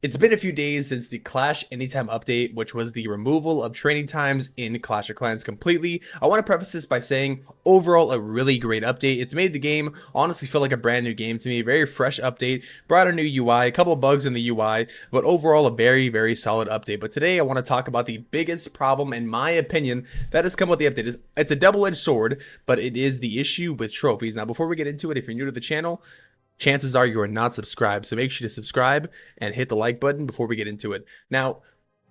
It's been a few days since the Clash Anytime update, which was the removal of training times in Clash of Clans completely. I want to preface this by saying, overall, a really great update. It's made the game honestly feel like a brand new game to me. Very fresh update, brought a new UI, a couple of bugs in the UI, but overall a very, very solid update. But today I want to talk about the biggest problem, in my opinion, that has come with the update. It's a double-edged sword, but it is the issue with trophies. Now, before we get into it, if you're new to the channel, chances are you are not subscribed, so make sure to subscribe and hit the like button before we get into it. Now,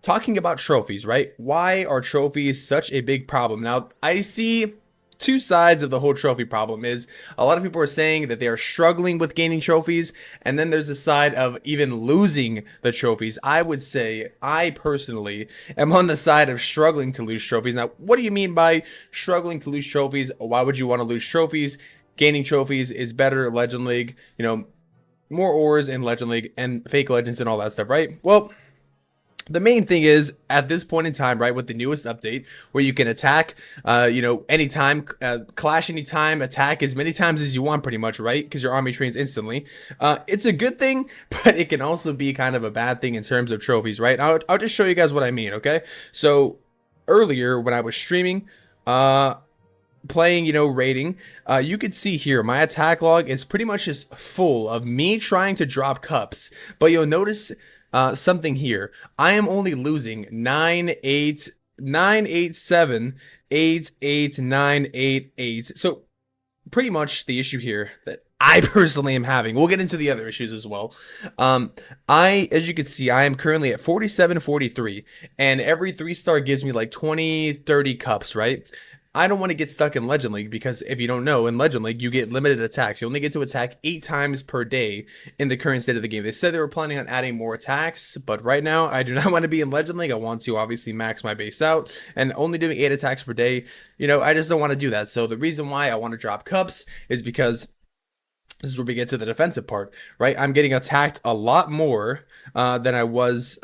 talking about trophies, right? Why are trophies such a big problem? Now, I see two sides of the whole trophy problem. Is a lot of people are saying that they are struggling with gaining trophies, and then there's the side of even losing the trophies. I would say I personally am on the side of struggling to lose trophies. Now, what do you mean by struggling to lose trophies? Why would you want to lose trophies? Gaining trophies is better at Legend League, more ores in Legend League and fake legends and all that stuff, right? Well, the main thing is at this point in time, right, with the newest update where you can attack, anytime, clash anytime, attack as many times as you want pretty much, right? Because your army trains instantly. It's a good thing, but it can also be kind of a bad thing in terms of trophies, right? I'll just show you guys what I mean, okay? So earlier when I was streaming, playing, raiding, you could see here my attack log is pretty much just full of me trying to drop cups, but you'll notice something here. I am only losing 9 8 9 8 7 8 8 9 8 8. So pretty much the issue here that I personally am having, we'll get into the other issues as well. As you can see, I am currently at 47-43, and every 3-star gives me like 20-30 cups, right? I don't want to get stuck in Legend League because if you don't know, in Legend League, you get limited attacks. You only get to attack 8 times per day in the current state of the game. They said they were planning on adding more attacks, but right now, I do not want to be in Legend League. I want to obviously max my base out, and only doing 8 attacks per day, I just don't want to do that. So the reason why I want to drop cups is because this is where we get to the defensive part, right? I'm getting attacked a lot more than I was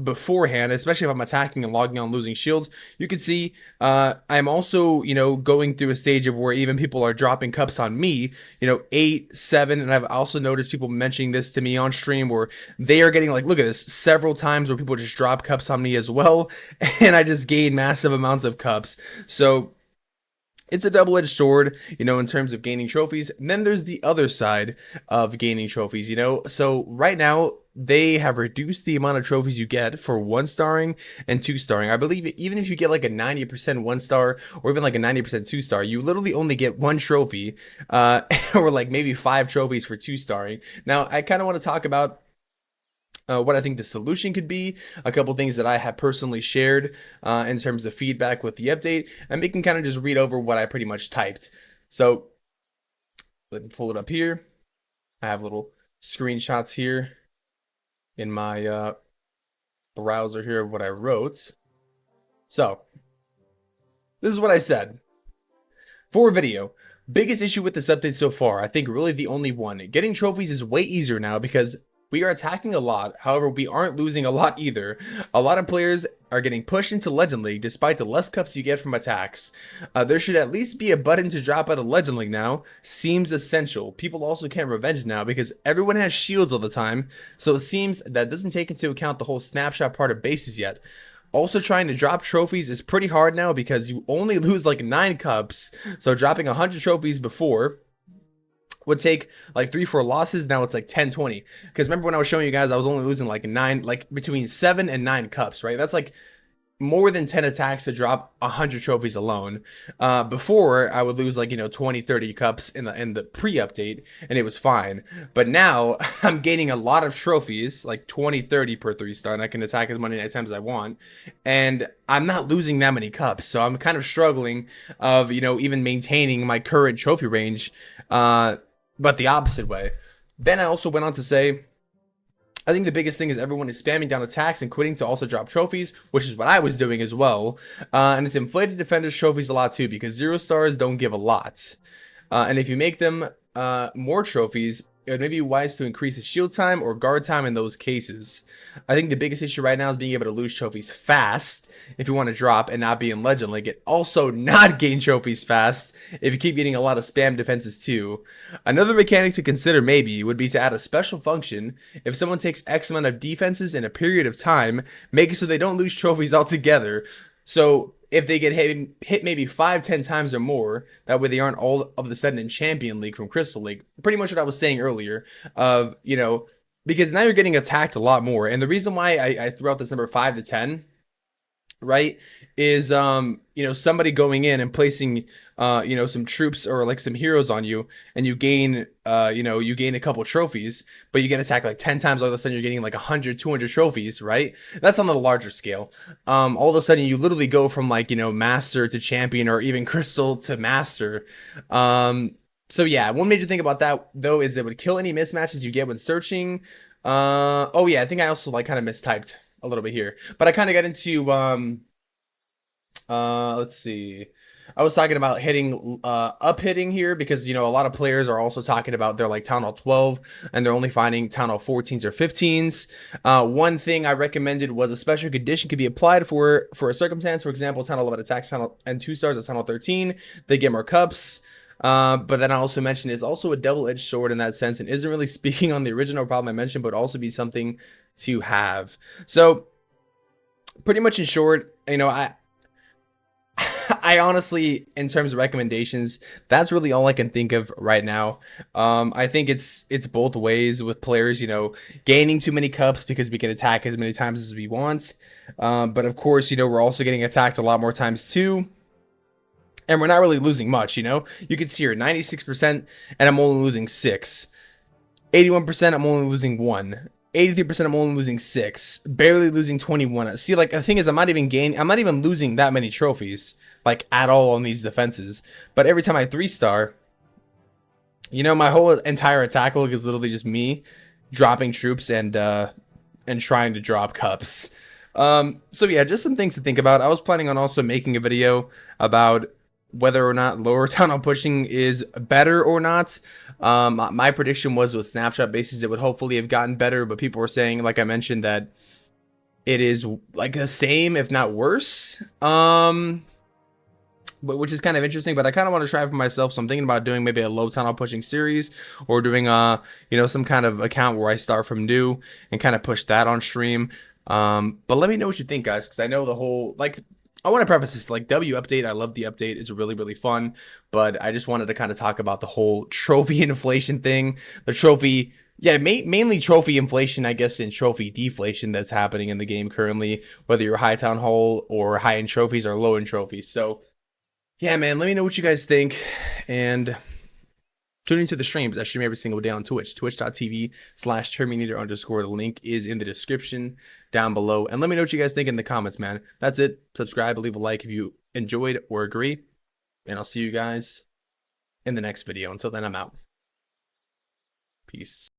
beforehand, especially if I'm attacking and logging on losing shields. You can see I'm also, going through a stage of where even people are dropping cups on me, 8, 7, and I've also noticed people mentioning this to me on stream where they are getting, like, look at this, several times where people just drop cups on me as well, and I just gain massive amounts of cups. So it's a double-edged sword, in terms of gaining trophies. And then there's the other side of gaining trophies, So right now, they have reduced the amount of trophies you get for 1-starring and 2-starring. I believe even if you get like a 90% 1-star or even like a 90% 2-star, you literally only get 1 trophy, or like maybe 5 trophies for 2-starring. Now, I kind of want to talk about what I think the solution could be, a couple things that I have personally shared in terms of feedback with the update, and we can kind of just read over what I pretty much typed. So let me pull it up here. I have little screenshots here in my browser here of what I wrote. So this is what I said. For video, biggest issue with this update so far, I think really the only one. Getting trophies is way easier now because we are attacking a lot, however, we aren't losing a lot either. A lot of players are getting pushed into Legend League despite the less cups you get from attacks. There should at least be a button to drop out of Legend League now. Seems essential. People also can't revenge now because everyone has shields all the time, so it seems that doesn't take into account the whole snapshot part of bases yet. Also, trying to drop trophies is pretty hard now because you only lose like 9 cups, so dropping 100 trophies before would take like 3-4 losses. Now it's like 10-20, because remember when I was showing you guys I was only losing like 9, like between 7 and 9 cups, right? That's like more than 10 attacks to drop 100 trophies alone. Before I would lose like 20-30 cups in the pre-update and it was fine, but now I'm gaining a lot of trophies, like 20-30 per 3-star, and I can attack as many times as I want, and I'm not losing that many cups, so I'm kind of struggling of even maintaining my current trophy range, but the opposite way. Then I also went on to say, I think the biggest thing is everyone is spamming down attacks and quitting to also drop trophies, which is what I was doing as well. And it's inflated defenders trophies a lot too, because 0 stars don't give a lot. And if you make them more trophies, it would maybe be wise to increase the shield time or guard time in those cases. I think the biggest issue right now is being able to lose trophies fast if you want to drop and not be in Legend League. It also not gain trophies fast if you keep getting a lot of spam defenses too. Another mechanic to consider maybe would be to add a special function if someone takes X amount of defenses in a period of time, make it so they don't lose trophies altogether. So if they get hit maybe 5-10 times or more, that way they aren't all of a sudden in Champion League from Crystal League. Pretty much what I was saying earlier of, because now you're getting attacked a lot more. And the reason why I threw out this number 5 to 10, right, is somebody going in and placing some troops or like some heroes on you, and you gain you gain a couple trophies, but you get attacked like 10 times, all of a sudden you're getting like 100 200 trophies, right? That's on the larger scale. All of a sudden you literally go from like master to champion, or even crystal to master. So yeah, one major thing about that though is it would kill any mismatches you get when searching. Oh yeah, I think I also like kind of mistyped a little bit here, but I kind of got into let's see, I was talking about hitting up hitting here because a lot of players are also talking about they're like Town Hall 12 and they're only finding Town Hall 14s or 15s. One thing I recommended was a special condition could be applied for a circumstance. For example, Town Hall 11 attacks Town Hall and 2 stars at Town Hall 13, they get more cups. But then I also mentioned it's also a double-edged sword in that sense, and isn't really speaking on the original problem I mentioned, but also be something to have. So pretty much in short, I honestly, in terms of recommendations, that's really all I can think of right now. I think it's both ways with players, gaining too many cups because we can attack as many times as we want. But of course, we're also getting attacked a lot more times too. And we're not really losing much, You can see here 96% and I'm only losing 6. 81% I'm only losing 1. 83% I'm only losing 6. Barely losing 21. See, like the thing is I'm not even losing that many trophies like at all on these defenses. But every time I 3-star, my whole entire attack log is literally just me dropping troops and trying to drop cups. So yeah, just some things to think about. I was planning on also making a video about whether or not lower tunnel pushing is better or not. My prediction was with snapshot bases it would hopefully have gotten better, but people were saying, like I mentioned, that it is like the same if not worse, which is kind of interesting. But I kind of want to try it for myself, so I'm thinking about doing maybe a low tunnel pushing series, or doing some kind of account where I start from new and kind of push that on stream. But let me know what you think, guys, because I know the whole, like, I want to preface this, like, W update, I love the update, it's really, really fun, but I just wanted to kind of talk about the whole trophy inflation thing, the trophy, yeah, mainly trophy inflation, I guess, and trophy deflation that's happening in the game currently, whether you're high town hall or high in trophies or low in trophies. So yeah, man, let me know what you guys think, and tune into the streams. I stream every single day on Twitch, twitch.tv/Terminator_. The link is in the description down below. And let me know what you guys think in the comments, man. That's it. Subscribe, leave a like if you enjoyed or agree. And I'll see you guys in the next video. Until then, I'm out. Peace.